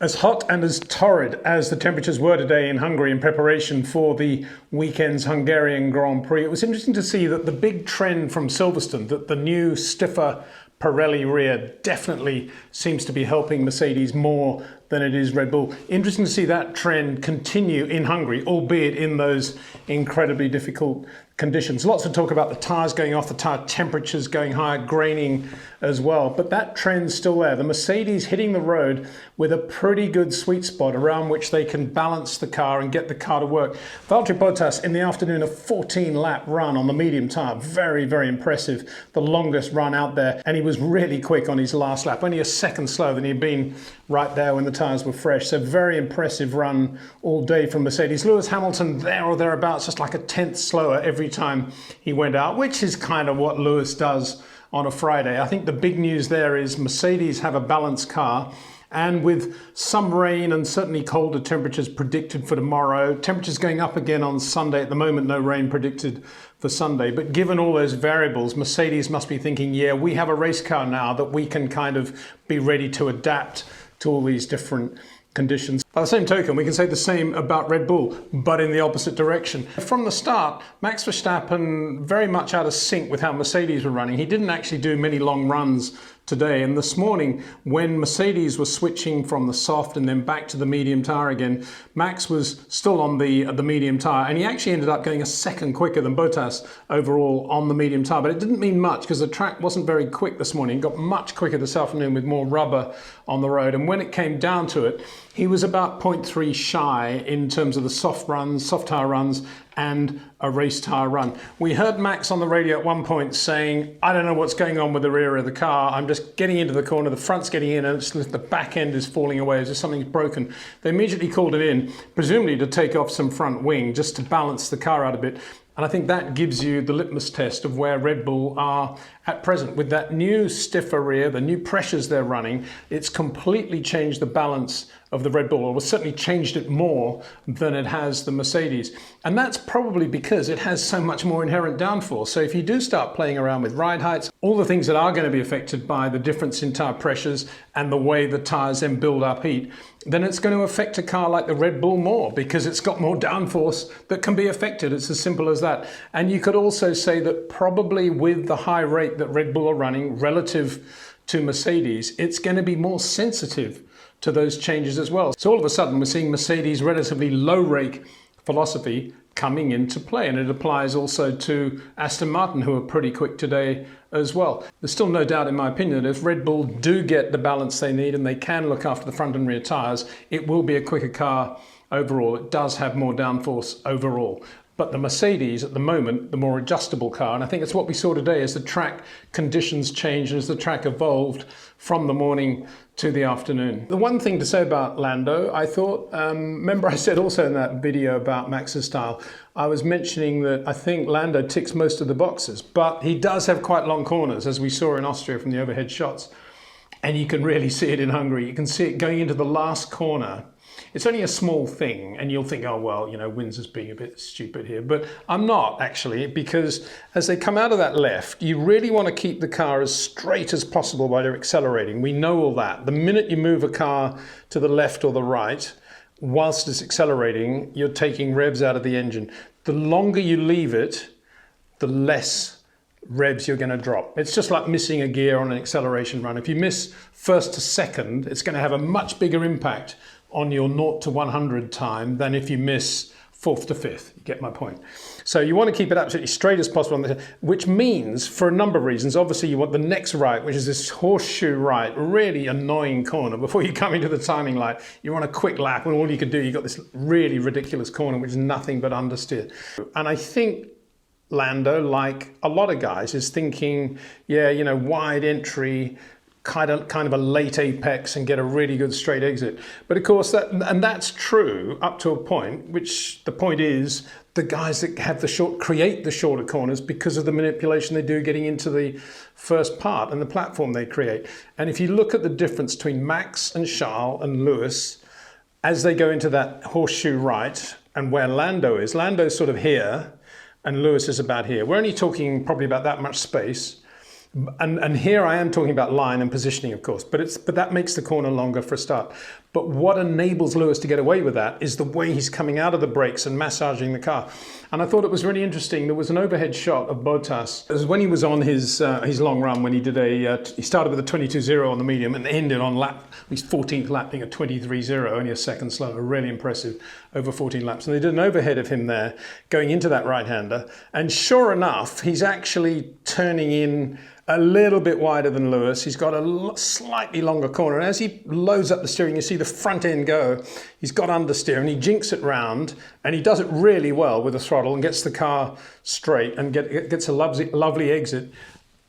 As hot and as torrid as the temperatures were today in Hungary in preparation for the weekend's Hungarian Grand Prix, it was interesting to see that the big trend from Silverstone, that the new stiffer Pirelli rear definitely seems to be helping Mercedes more than it is Red Bull. Interesting to see that trend continue in Hungary, albeit in those incredibly difficult conditions. Lots of talk about the tyres going off, the tyre temperatures going higher, graining as well. But that trend's still there. The Mercedes hitting the road with a pretty good sweet spot around which they can balance the car and get the car to work. Valtteri Bottas in the afternoon, a 14-lap run on the medium tyre. Very, very impressive. The longest run out there. And he was really quick on his last lap. Only a second slower than he'd been right there when the tyres were fresh. So very impressive run all day from Mercedes. Lewis Hamilton there or thereabouts, just like a tenth slower every time he went out, which is kind of what Lewis does on a Friday. I think the big news there is Mercedes have a balanced car, and with some rain and certainly colder temperatures predicted for tomorrow, temperatures going up again on Sunday. At the moment, no rain predicted for Sunday. But given all those variables, Mercedes must be thinking, yeah, we have a race car now that we can kind of be ready to adapt to all these different conditions. By the same token, we can say the same about Red Bull, but in the opposite direction. From the start, Max Verstappen very much out of sync with how Mercedes were running. He didn't actually do many long runs today, and this morning when Mercedes was switching from the soft and then back to the medium tyre again, Max was still on the medium tyre, and he actually ended up going a second quicker than Bottas overall on the medium tyre. But it didn't mean much because the track wasn't very quick this morning. It got much quicker this afternoon with more rubber on the road, and when it came down to it, he was about 0.3 shy in terms of the soft tyre runs and a race tyre run. We heard Max on the radio at one point saying, I don't know what's going on with the rear of the car. I'm just getting into the corner, the front's getting in, and the back end is falling away as if something's broken. They immediately called it in, presumably to take off some front wing, just to balance the car out a bit. And I think that gives you the litmus test of where Red Bull are at present. With that new stiffer rear, the new pressures they're running, it's completely changed the balance of the Red Bull, or certainly changed it more than it has the Mercedes. And that's probably because it has so much more inherent downforce. So if you do start playing around with ride heights, all the things that are going to be affected by the difference in tyre pressures and the way the tyres then build up heat, then it's going to affect a car like the Red Bull more because it's got more downforce that can be affected. It's as simple as that. And you could also say that probably with the high rate that Red Bull are running relative to Mercedes, it's going to be more sensitive to those changes as well. So all of a sudden we're seeing Mercedes' relatively low rake philosophy coming into play, and it applies also to Aston Martin, who are pretty quick today as well. There's still no doubt in my opinion that if Red Bull do get the balance they need and they can look after the front and rear tyres, it will be a quicker car overall. It does have more downforce overall. But the Mercedes, at the moment, the more adjustable car, and I think it's what we saw today as the track conditions changed, as the track evolved from the morning to the afternoon. The one thing to say about Lando, I thought, remember I said also in that video about Max's style, I was mentioning that I think Lando ticks most of the boxes, but he does have quite long corners, as we saw in Austria from the overhead shots. And you can really see it in Hungary. You can see it going into the last corner. It's only a small thing, and you'll think, oh, well, you know, Windsor's being a bit stupid here. But I'm not, actually, because as they come out of that left, you really want to keep the car as straight as possible while you're accelerating. We know all that. The minute you move a car to the left or the right, whilst it's accelerating, you're taking revs out of the engine. The longer you leave it, the less revs you're going to drop. It's just like missing a gear on an acceleration run. If you miss first to second, it's going to have a much bigger impact on your 0 to 100 time than if you miss fourth to fifth. You get my point. So you want to keep it absolutely straight as possible, which means for a number of reasons. Obviously you want the next right, which is this horseshoe right, really annoying corner. Before you come into the timing light, you want a quick lap, and all you can do, you've got this really ridiculous corner, which is nothing but understeer. And I think Lando, like a lot of guys, is thinking, yeah, you know, wide entry, kind of a late apex and get a really good straight exit. But of course, that's true up to a point, which the point is the guys that have create the shorter corners because of the manipulation they do getting into the first part and the platform they create. And if you look at the difference between Max and Charles and Lewis as they go into that horseshoe right and where Lando's sort of here and Lewis is about here. We're only talking probably about that much space. And here I am talking about line and positioning, of course, but that makes the corner longer for a start. But what enables Lewis to get away with that is the way he's coming out of the brakes and massaging the car. And I thought it was really interesting. There was an overhead shot of Bottas. It was when he was on his long run, when he did he started with a 22.0 on the medium and ended on his 14th lap being a 23.0, only a second slower. Really impressive over 14 laps. And they did an overhead of him there going into that right-hander. And sure enough, he's actually turning in a little bit wider than Lewis. He's got a slightly longer corner. And as he loads up the steering, you see the front end go. He's got understeer and he jinks it round and he does it really well with the throttle and gets the car straight and gets a lovely exit.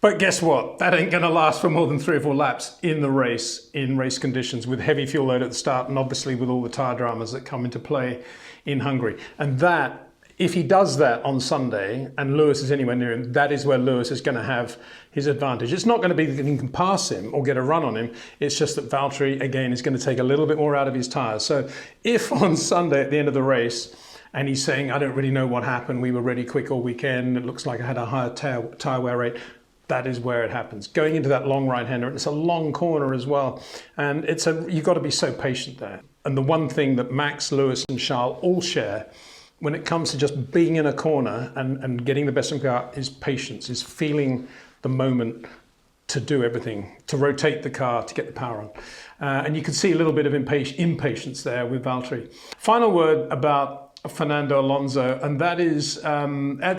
But guess what? That ain't going to last for more than 3 or 4 laps in the race, in race conditions, with heavy fuel load at the start and obviously with all the tyre dramas that come into play in Hungary. And that, if he does that on Sunday and Lewis is anywhere near him, that is where Lewis is going to have his advantage. It's not going to be that he can pass him or get a run on him. It's just that Valtteri, again, is going to take a little bit more out of his tyres. So if on Sunday at the end of the race, and he's saying, I don't really know what happened, we were really quick all weekend, it looks like I had a higher tyre wear rate, that is where it happens. Going into that long right-hander, and it's a long corner as well. And you've got to be so patient there. And the one thing that Max, Lewis and Charles all share when it comes to just being in a corner and getting the best of the car is patience, is feeling the moment to do everything, to rotate the car, to get the power on. And you can see a little bit of impatience there with Valtteri. Final word about Fernando Alonso, and that is,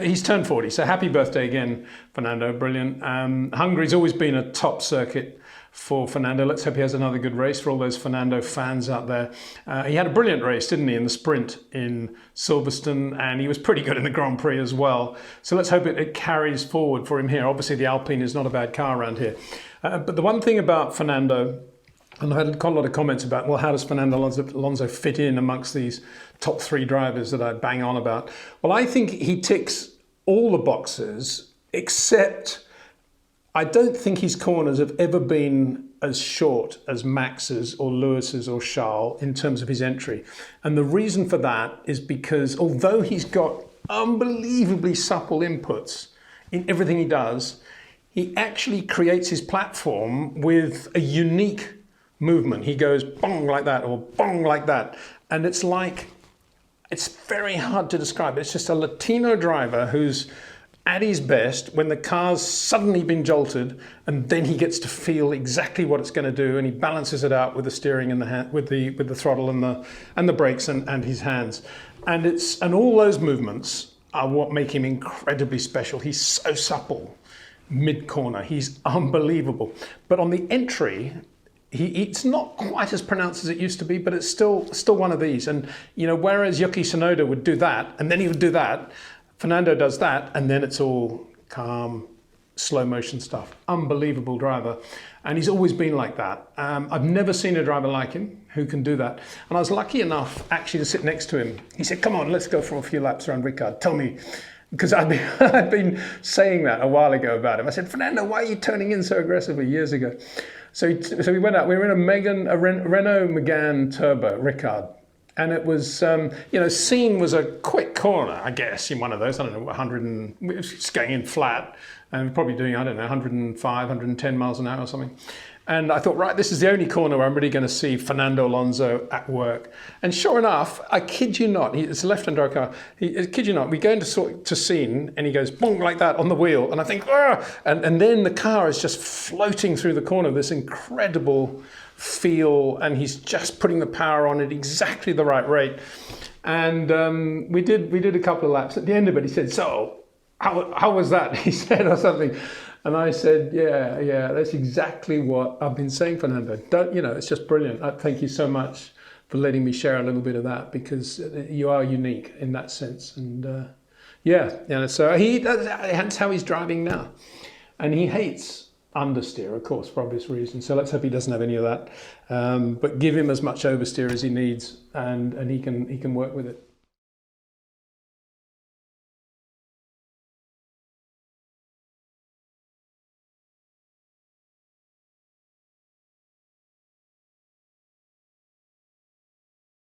he's turned 40, so happy birthday again, Fernando, brilliant. Hungary's always been a top circuit for Fernando. Let's hope he has another good race for all those Fernando fans out there. He had a brilliant race, didn't he, in the sprint in Silverstone, and he was pretty good in the Grand Prix as well. So let's hope it carries forward for him here. Obviously, the Alpine is not a bad car around here. But the one thing about Fernando, and I had quite a lot of comments about, well, how does Fernando Alonso fit in amongst these top 3 drivers that I bang on about? Well, I think he ticks all the boxes, except I don't think his corners have ever been as short as Max's or Lewis's or Charles in terms of his entry. And the reason for that is because although he's got unbelievably supple inputs in everything he does, he actually creates his platform with a unique movement. He goes bong like that or bong like that. And it's very hard to describe. It's just a Latino driver who's at his best when the car's suddenly been jolted, and then he gets to feel exactly what it's going to do, and he balances it out with the steering and with the throttle and the brakes and his hands. And all those movements are what make him incredibly special. He's so supple mid-corner. He's unbelievable. But on the entry, it's not quite as pronounced as it used to be, but it's still one of these. And whereas Yuki Tsunoda would do that, and then he would do that, Fernando does that, and then it's all calm, slow motion stuff. Unbelievable driver. And he's always been like that. I've never seen a driver like him who can do that. And I was lucky enough actually to sit next to him. He said, come on, let's go for a few laps around Ricard. Tell me, because I'd been saying that a while ago about him. I said, Fernando, why are you turning in so aggressively years ago? So we went out. We were in a Renault Megane Turbo, Ricard. And it was, Scene was a quick corner, I guess, in one of those. I don't know, we were just going in flat and probably doing, 105, 110 miles an hour or something. And I thought, right, this is the only corner where I'm really going to see Fernando Alonso at work. And sure enough, I kid you not, it's a left-hand drive car. I kid you not, we go to Scene and he goes bonk like that on the wheel. And I think, and then the car is just floating through the corner, this incredible feel, and he's just putting the power on at exactly the right rate. And we did a couple of laps. At the end of it, he said, so how was that? He said, or something. And I said, yeah, that's exactly what I've been saying, Fernando. It's just brilliant. Thank you so much for letting me share a little bit of that, because you are unique in that sense. And so that's how he's driving now. And he hates understeer, of course, for obvious reasons. So let's hope he doesn't have any of that. But give him as much oversteer as he needs, and he can work with it.